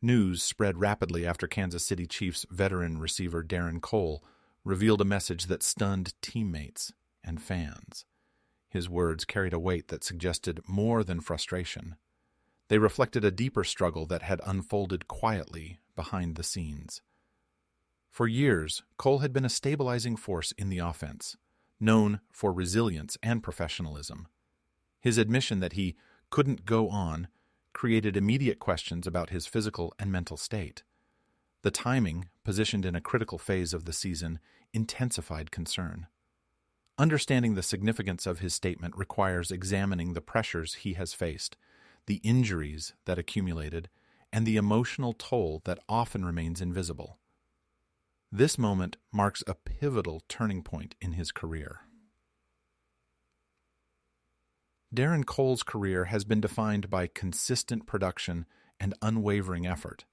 News spread rapidly after Kansas City Chiefs veteran receiver Darren Cole revealed a message that stunned teammates and fans. His words carried a weight that suggested more than frustration. They reflected a deeper struggle that had unfolded quietly behind the scenes. For years, Cole had been a stabilizing force in the offense, known for resilience and professionalism. His admission that he couldn't go on created immediate questions about his physical and mental state. The timing, positioned in a critical phase of the season, intensified concern. Understanding the significance of his statement requires examining the pressures he has faced, the injuries that accumulated, and the emotional toll that often remains invisible. This moment marks a pivotal turning point in his career. Darren Cole's career has been defined by consistent production and unwavering effort.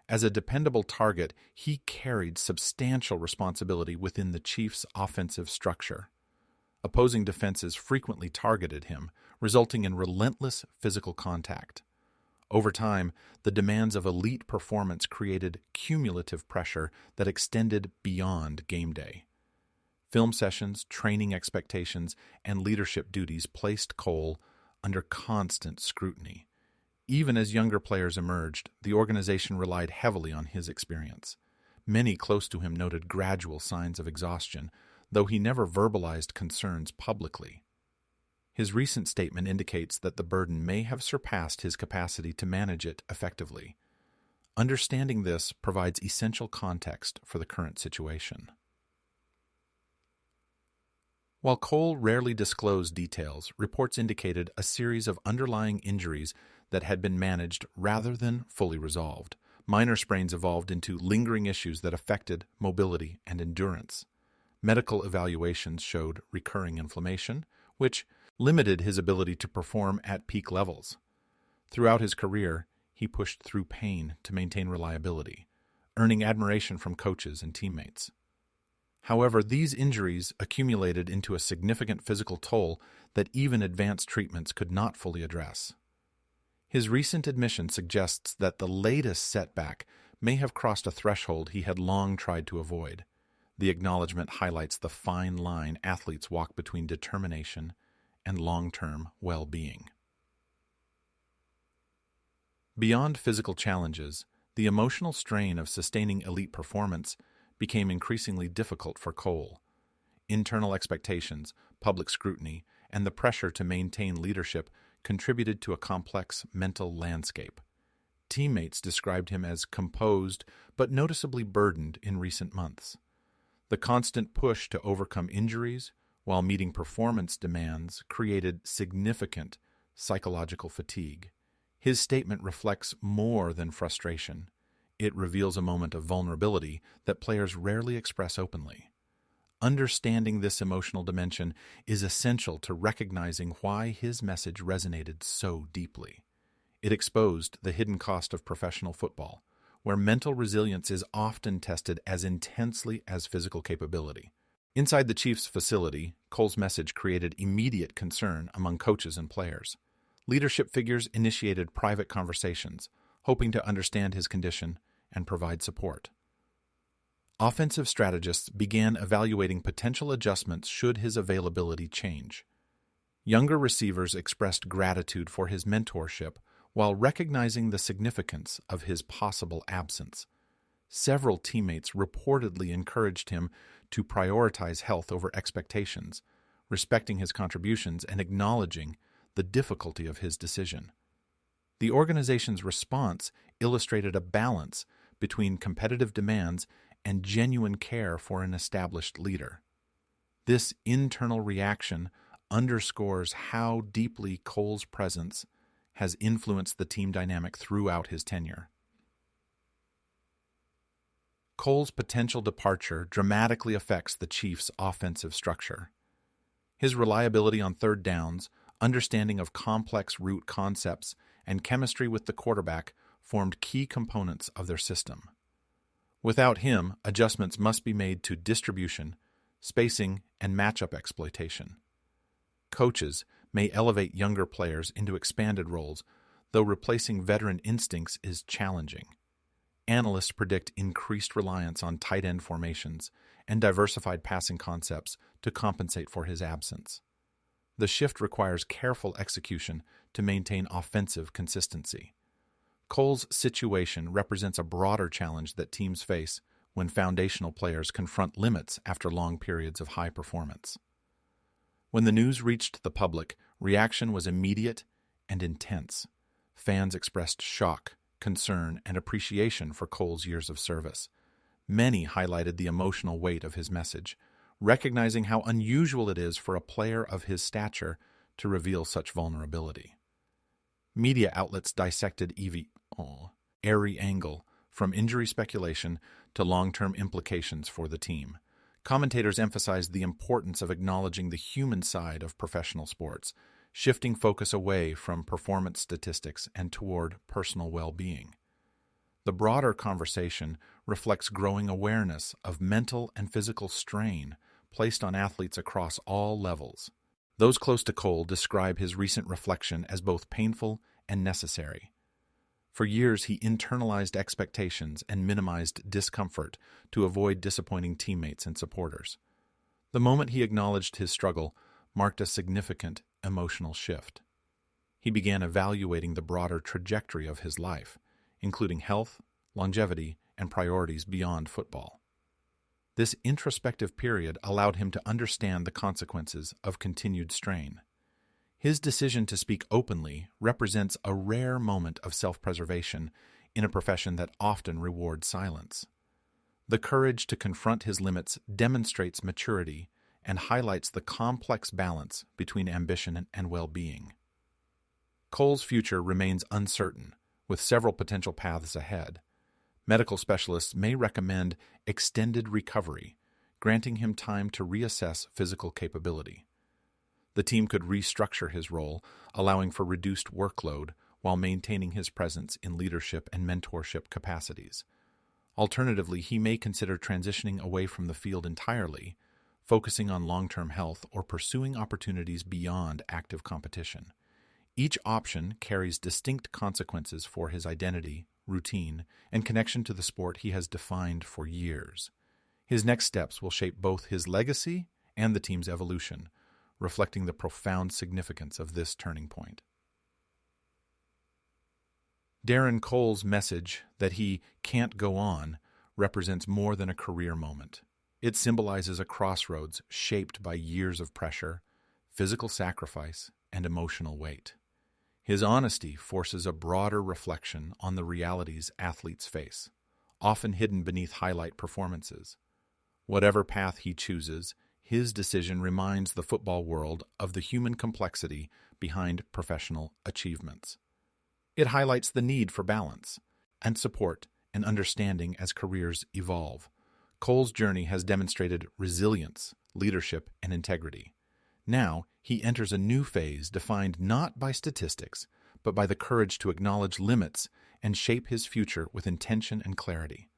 As a dependable target, he carried substantial responsibility within the Chiefs' offensive structure. Opposing defenses frequently targeted him, resulting in relentless physical contact. Over time, the demands of elite performance created cumulative pressure that extended beyond game day. Film sessions, training expectations, and leadership duties placed Cole under constant scrutiny. Even as younger players emerged, the organization relied heavily on his experience. Many close to him noted gradual signs of exhaustion, though he never verbalized concerns publicly. His recent statement indicates that the burden may have surpassed his capacity to manage it effectively. Understanding this provides essential context for the current situation. While Cole rarely disclosed details, reports indicated a series of underlying injuries that had been managed rather than fully resolved. Minor sprains evolved into lingering issues that affected mobility and endurance. Medical evaluations showed recurring inflammation, which limited his ability to perform at peak levels. Throughout his career, he pushed through pain to maintain reliability, earning admiration from coaches and teammates. However, these injuries accumulated into a significant physical toll that even advanced treatments could not fully address. His recent admission suggests that the latest setback may have crossed a threshold he had long tried to avoid. The acknowledgement highlights the fine line athletes walk between determination and long-term well-being. Beyond physical challenges, the emotional strain of sustaining elite performance became increasingly difficult for Cole. Internal expectations, public scrutiny, and the pressure to maintain leadership contributed to a complex mental landscape. Teammates described him as composed but noticeably burdened in recent months. The constant push to overcome injuries while meeting performance demands created significant psychological fatigue. His statement reflects more than frustration. It reveals a moment of vulnerability that players rarely express openly. Understanding this emotional dimension is essential to recognizing why his message resonated so deeply. It exposed the hidden cost of professional football, where mental resilience is often tested as intensely as physical capability. Inside the Chiefs' facility, Cole's message created immediate concern among coaches and players. Leadership figures initiated private conversations, hoping to understand his condition and provide support. Offensive strategists began evaluating potential adjustments should his availability change. Younger receivers expressed gratitude for his mentorship while recognizing the significance of his possible absence. Several teammates reportedly encouraged him to prioritize health over expectations, respecting his contributions and acknowledging the difficulty of his decision. The organization's response illustrated a balance between competitive demands and genuine care for an established leader. This internal reaction underscores how deeply Cole's presence has influenced the team dynamic throughout his tenure. Cole's potential departure dramatically affects the Chiefs' offensive structure. His reliability on third downs, understanding of complex route concepts, and chemistry with the quarterback formed key components of their system. Without him, adjustments must be made to distribution, spacing, and matchup exploitation. Coaches may elevate younger players into expanded roles, though replacing veteran instincts is challenging. Analysts predict increased reliance on tight end formations and diversified passing concepts to compensate for his absence. The shift requires careful execution to maintain offensive consistency. Cole's situation represents a broader challenge that teams face when foundational players confront limits after long periods of high performance. When the news reached the public, reaction was immediate and intense. Fans expressed shock, concern, and appreciation for Cole's years of service. Many highlighted the emotional weight of his message, recognizing how unusual it is for a player of his stature to reveal such vulnerability. Media outlets dissected every angle, from injury speculation to long-term implications for the team. Commentators emphasized the importance of acknowledging the human side of professional sports, shifting focus away from performance statistics and toward personal well-being. The broader conversation reflects growing awareness of mental and physical strain placed on athletes across all levels. Those close to Cole describe his recent reflection as both painful and necessary. For years, he internalized expectations and minimized discomfort to avoid disappointing teammates and supporters. The moment he acknowledged his struggle marked a significant emotional shift. He began evaluating the broader trajectory of his life, including health, longevity, and priorities beyond football. This introspective period allowed him to understand the consequences of continued strain. His decision to speak openly represents a rare moment of self-preservation in a profession that often rewards silence. The courage to confront his limits demonstrates maturity and highlights the complex balance between ambition and well-being. Cole's future remains uncertain, with several potential paths ahead. Medical specialists may recommend extended recovery, granting him time to reassess physical capability. The team could restructure his role, allowing for reduced workload while maintaining his presence in leadership and mentorship capacities. Alternatively, he may consider transitioning away from the field entirely, focusing on long-term health or pursuing opportunities beyond active competition. Each option carries distinct consequences for his identity, routine, and connection to the sport he has defined for years. His next steps will shape both his legacy and the team's evolution, reflecting the profound significance of this turning point. Darren Cole's message that he can't go on represents more than a career moment. It symbolizes a crossroads shaped by years of pressure, physical sacrifice, and emotional weight. His honesty forces a broader reflection on the realities athletes face, often hidden beneath highlight performances. Whatever path he chooses, his decision reminds the football world of the human complexity behind professional achievements. It highlights the need for balance and support and understanding as careers evolve. Cole's journey has demonstrated resilience, leadership, and integrity. Now, he enters a new phase defined not by statistics, but by the courage to acknowledge limits and shape his future with intention and clarity.